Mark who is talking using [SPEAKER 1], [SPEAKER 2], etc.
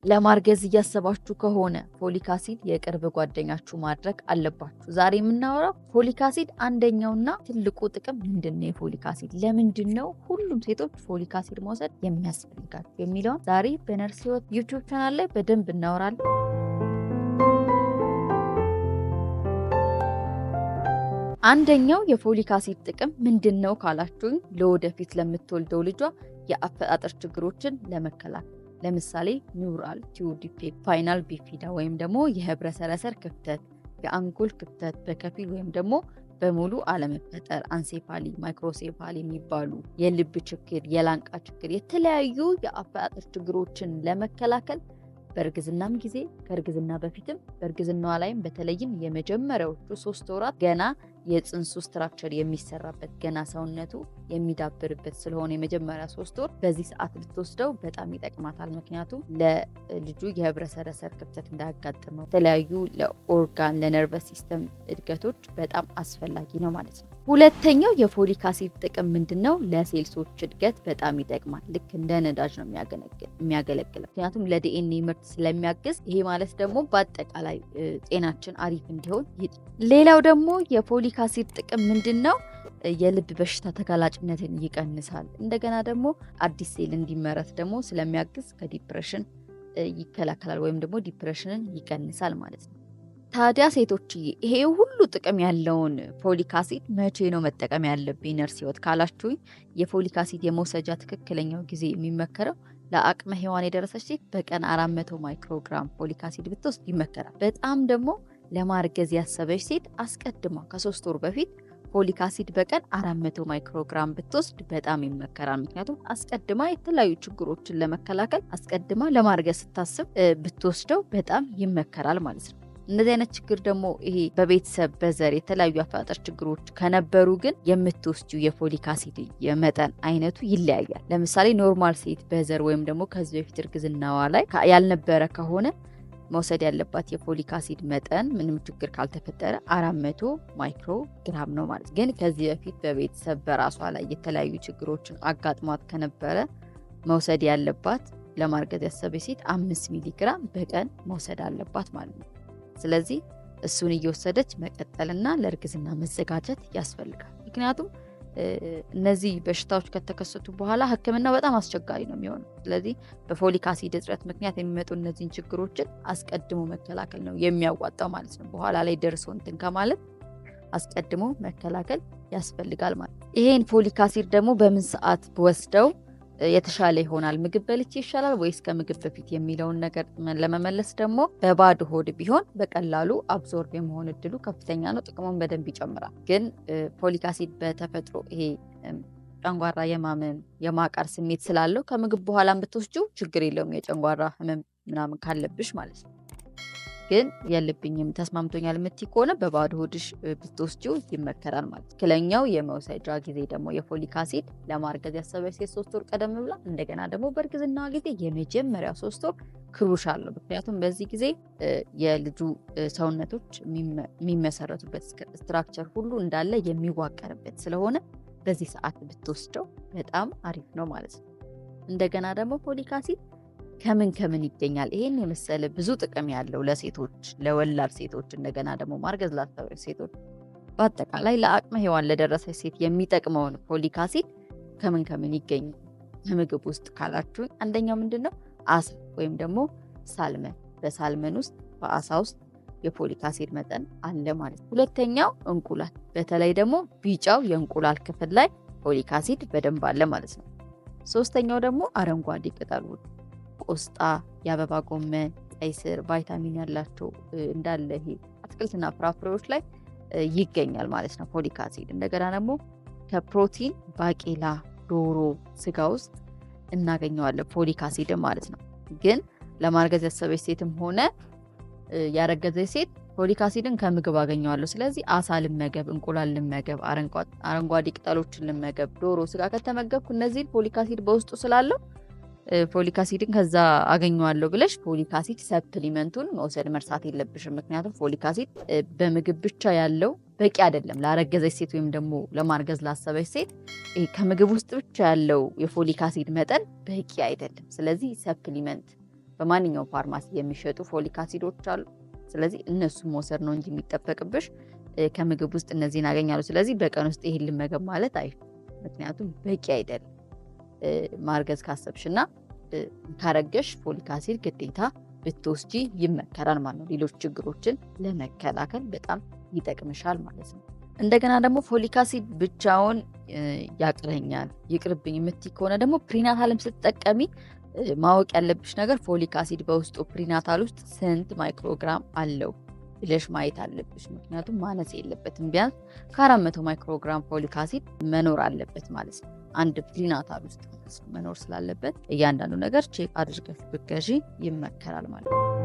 [SPEAKER 1] ለማርገዝ እያሰባችሁ ከሆነ ፎሊክ አሲድ የቅርብ ጓደኛችሁ ማድረግ አለባችሁ። ዛሬ የምናወራው ፎሊክ አሲድ አንደኛውና ትልቁ ጥቅም ምንድነው? የፎሊክ አሲድ ለምንድነው ሁሉም ሴቶች ፎሊክ አሲድ መውሰድ የሚያስፈልጋቸው የሚለውን ዛሬ በነርስ ህይወት ዩቲዩብ ቻናል ላይ በደንብ እናወራለን። አንደኛው የፎሊክ አሲድ ጥቅም ምንድነው ካላችሁኝ፣ ለወደፊት ለምትወልደው ልጇ የአፈጣጠር ችግሮችን ለመከላከል ለምሳሌ ኒውራል ቲዩብ ዲፌክት፣ ስፓይናል ቢፊዳ ወይም ደግሞ የህብረ ሰረሰር ክፍተት፣ የአንጎል ክፍተት በከፊል ወይም ደግሞ በሙሉ አለመፈጠር፣ አንሴፋሊ፣ ማይክሮሴፋሊ የሚባሉ የልብ ችግር፣ የላንቃ ችግር፣ የተለያዩ የአፈጣጠር ችግሮችን ለመከላከል በእርግዝናም ጊዜ ከእርግዝና በፊትም በእርግዝናዋ ላይም በተለይም የመጀመሪያዎቹ 3 ወራት ገና የጽንሱ ስትራክቸር የሚሰራበት ገና ሰውነቱ የሚዳብርበት ስለሆነ የመጀመሪያ 3 ወር በዚህ ሰዓት ብትወስደው በጣም ይጠቅማታል። ምክንያቱም ለልጁ የህብረ ሰረሰር ክፍተት እንዳያጋጥመው የተለያዩ ለኦርጋን ለነርቨስ ሲስተም እድገቶች በጣም አስፈላጊ ነው ማለት ነው። ሁለተኛው የፎሊክ አሲድ ጥቅም ምንድነው? ለሴልሶች እድገት በጣም ይጠቅማል። ልክ እንደ ነዳጅ ነው የሚያገለግለው። ምክንያቱም ለዲኤንኤ ምርት ስለሚያግዝ፣ ይሄ ማለት ደግሞ በአጠቃላይ ጤናችን አሪፍ እንዲሆን። ሌላው ደግሞ የፎሊክ አሲድ ጥቅም ምንድነው? የልብ በሽታ ተጋላጭነትን ይቀንሳል። እንደገና ደግሞ አዲስ ሴል እንዲመረት ደግሞ ስለሚያግዝ ከዲፕሬሽን ይከላከላል ወይም ደግሞ ዲፕሬሽንን ይቀንሳል ማለት ነው። ታዲያ ሴቶችዬ ይሄ ሁሉ ጥቅም ያለውን ፎሊክ አሲድ መቼ ነው መጠቀም ያለብኝ ነርስ ህይወት ካላችሁኝ፣ የፎሊክ አሲድ የመውሰጃ ትክክለኛው ጊዜ የሚመከረው ለአቅመ ሔዋን የደረሰች ሴት በቀን 400 ማይክሮግራም ፎሊክ አሲድ ብትወስድ ይመከራል። በጣም ደግሞ ለማርገዝ ያሰበች ሴት አስቀድማ ከ3 ወር በፊት ፎሊክ አሲድ በቀን 400 ማይክሮግራም ብትወስድ በጣም ይመከራል። ምክንያቱም አስቀድማ የተለያዩ ችግሮችን ለመከላከል አስቀድማ ለማርገዝ ስታስብ ብትወስደው በጣም ይመከራል ማለት ነው። እንደዚህ አይነት ችግር ደግሞ ይሄ በቤተሰብ በዘር የተለያዩ አፈጣጠር ችግሮች ከነበሩ ግን የምትወስጂው የፎሊክ አሲድ የመጠን አይነቱ ይለያያል። ለምሳሌ ኖርማል ሴት በዘር ወይም ደግሞ ከዚህ በፊት እርግዝናዋ ላይ ያልነበረ ከሆነ መውሰድ ያለባት የፎሊክ አሲድ መጠን ምንም ችግር ካልተፈጠረ 400 ማይክሮግራም ነው ማለት። ግን ከዚህ በፊት በቤተሰብ በራሷ ላይ የተለያዩ ችግሮችን አጋጥሟት ከነበረ መውሰድ ያለባት ለማርገዝ ያሰበች ሴት 5 ሚሊግራም በቀን መውሰድ አለባት ማለት ነው። ስለዚህ እሱን እየወሰደች መቀጠልና ለእርግዝና መዘጋጀት ያስፈልጋል። ምክንያቱም እነዚህ በሽታዎች ከተከሰቱ በኋላ ሕክምናው በጣም አስቸጋሪ ነው የሚሆነው። ስለዚህ በፎሊክ አሲድ እጥረት ምክንያት የሚመጡ እነዚህን ችግሮችን አስቀድሞ መከላከል ነው የሚያዋጣው ማለት ነው። በኋላ ላይ ደርሶ እንትን ከማለት አስቀድሞ መከላከል ያስፈልጋል ማለት ነው። ይሄን ፎሊክ አሲድ ደግሞ በምን ሰዓት ወስደው የተሻለ ይሆናል? ምግብ በልቼ ይሻላል ወይስ ከምግብ በፊት የሚለውን ነገር ለመመለስ ደግሞ በባዶ ሆድ ቢሆን በቀላሉ አብዞርብ የመሆን እድሉ ከፍተኛ ነው። ጥቅሙን በደንብ ይጨምራል። ግን ፎሊክ አሲድ በተፈጥሮ ይሄ ጨንጓራ የማመም የማቃር ስሜት ስላለው ከምግብ በኋላ ብትወስጂው ችግር የለውም፣ የጨንጓራ ህመም ምናምን ካለብሽ ማለት ነው። ግን የለብኝም ተስማምቶኛል የምትይ ከሆነ በባዶ ሆድሽ ብትወስጂው ይመከራል ማለት ነው። ትክክለኛው የመውሰጃ ጊዜ ደግሞ የፎሊክ አሲድ ለማርገዝ ያሰበች ሴት 3 ወር ቀደም ብላ፣ እንደገና ደግሞ በእርግዝና ጊዜ የመጀመሪያው 3 ወር ክሩሻል ነው። ምክንያቱም በዚህ ጊዜ የልጁ ሰውነቶች የሚመሰረቱበት ስትራክቸር ሁሉ እንዳለ የሚዋቀርበት ስለሆነ በዚህ ሰዓት ብትወስደው በጣም አሪፍ ነው ማለት ነው። እንደገና ደግሞ ፎሊክ አሲድ ከምን ይገኛል? ይሄን የመሰለ ብዙ ጥቅም ያለው ለሴቶች ለወላድ ሴቶች፣ እንደገና ደግሞ ማርገዝ ላሰበች ሴቶች፣ በአጠቃላይ ለአቅመ ሔዋን ለደረሰች ሴት የሚጠቅመውን ፎሊክ አሲድ ከምን ይገኛል ከምግብ ውስጥ ካላችሁ፣ አንደኛው ምንድነው? አሳ ወይም ደግሞ ሳልመን። በሳልመን ውስጥ በአሳ ውስጥ የፎሊክ አሲድ መጠን አለ ማለት ነው። ሁለተኛው እንቁላል፣ በተለይ ደግሞ ቢጫው የእንቁላል ክፍል ላይ ፎሊክ አሲድ በደንብ አለ ማለት ነው። ሶስተኛው ደግሞ አረንጓዴ ቅጠሎች፣ ቆስጣ፣ የአበባ ጎመን፣ ቀይ ስር ቫይታሚን ያላቸው እንዳለ ይሄ አትክልትና ፍራፍሬዎች ላይ ይገኛል ማለት ነው ፎሊክ አሲድ። እንደገና ደግሞ ከፕሮቲን ባቄላ፣ ዶሮ፣ ስጋ ውስጥ እናገኘዋለን ፎሊክ አሲድ ማለት ነው። ግን ለማርገዝ ያሰበች ሴትም ሆነ ያረገዘች ሴት ፎሊክ አሲድን ከምግብ አገኘዋለሁ፣ ስለዚህ አሳ ልመገብ፣ እንቁላል ልመገብ፣ አረንጓዴ ቅጠሎችን ልመገብ፣ ዶሮ፣ ስጋ ከተመገብኩ እነዚህ ፎሊክ አሲድ በውስጡ ስላለው ፎሊክ አሲድን ከዛ አገኘዋለሁ ብለሽ ፎሊክ አሲድ ሰፕሊመንቱን መውሰድ መርሳት የለብሽም። ምክንያቱም ፎሊክ አሲድ በምግብ ብቻ ያለው በቂ አይደለም ላረገዘች ሴት ወይም ደግሞ ለማርገዝ ላሰበች ሴት ከምግብ ውስጥ ብቻ ያለው የፎሊክ አሲድ መጠን በቂ አይደለም። ስለዚህ ሰፕሊመንት በማንኛውም ፋርማሲ የሚሸጡ ፎሊክ አሲዶች አሉ። ስለዚህ እነሱን መውሰድ ነው እንጂ የሚጠበቅብሽ ከምግብ ውስጥ እነዚህን አገኛለሁ ስለዚህ በቀን ውስጥ ይሄን ልመገብ ማለት ምክንያቱም በቂ አይደለም። ማርገዝ ካሰብሽና ካረገሽ ፎሊክ አሲድ ግዴታ ብትወስጂ ይመከራል ማለት ነው። ሌሎች ችግሮችን ለመከላከል በጣም ይጠቅምሻል ማለት ነው። እንደገና ደግሞ ፎሊክ አሲድ ብቻውን ያቅለኛል ይቅርብኝ የምትይ ከሆነ ደግሞ ፕሪናታልም ስትጠቀሚ ማወቅ ያለብሽ ነገር ፎሊክ አሲድ በውስጡ ፕሪናታል ውስጥ ስንት ማይክሮግራም አለው ብለሽ ማየት አለብሽ። ምክንያቱም ማነስ የለበትም። ቢያንስ ከ400 ማይክሮግራም ፎሊክ አሲድ መኖር አለበት ማለት ነው። አንድ ፕሪናታል ውስጥ መኖር ስላለበት እያንዳንዱ ነገር ቼክ አድርገሽ ብትገዢ ይመከራል ማለት ነው።